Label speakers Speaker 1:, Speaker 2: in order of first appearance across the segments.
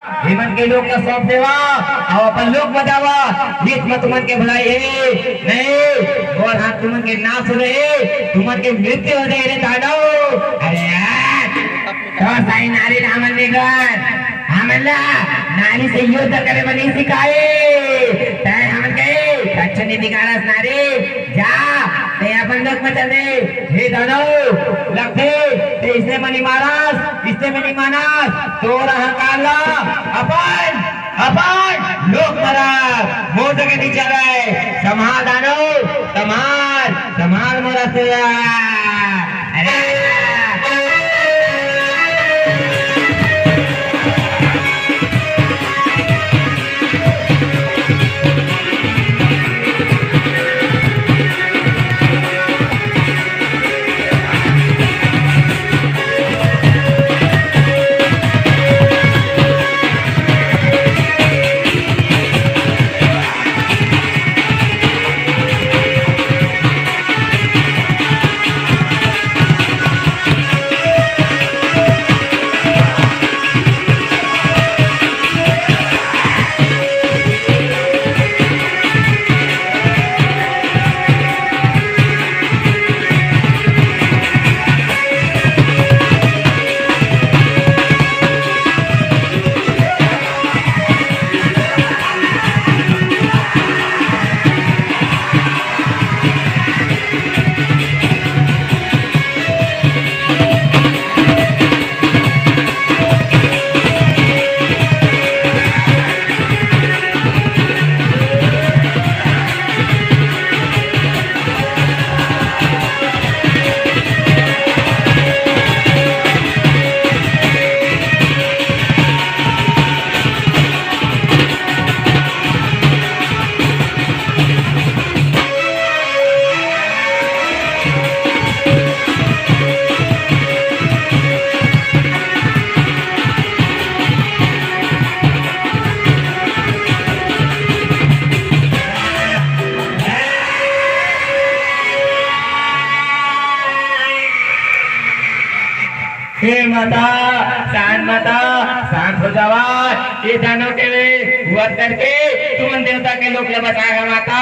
Speaker 1: हेमंत के लोग का सौंप देवा और अपन लोग बजावा बीच में तुमन के भलाई है नहीं और हाथ तुमन के नाश हो रहे तुमन के मृत्यु हो रहे दानव। अरे यार तो साई नारी रामन निगर हमला नारी से युद्ध करे बनी सिखाए तय हमन के कच्छ ने निकालस नारी जा ते अपन लोग में चल दे हे दानव लगते ते इसने मनी मारस इसने मनी मानस तो रहा अपन अपन लोग मरा मोर के नीचे गए संभाल दानव संभाल संभाल मोरा से। अरे हे माता शांत हो जावा ये दानव के वध करके तुम देवता के लोग बचाएगा माता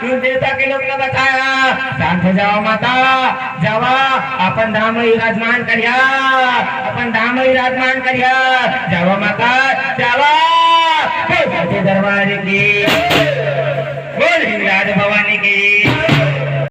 Speaker 1: तुम देवता के लोग बचाएगा शांत हो जाओ माता जावा अपन धाम में विराजमान करिया अपन धाम में विराजमान करिया जावा माता जावा दरबार की बोल हिंगराज भवानी की।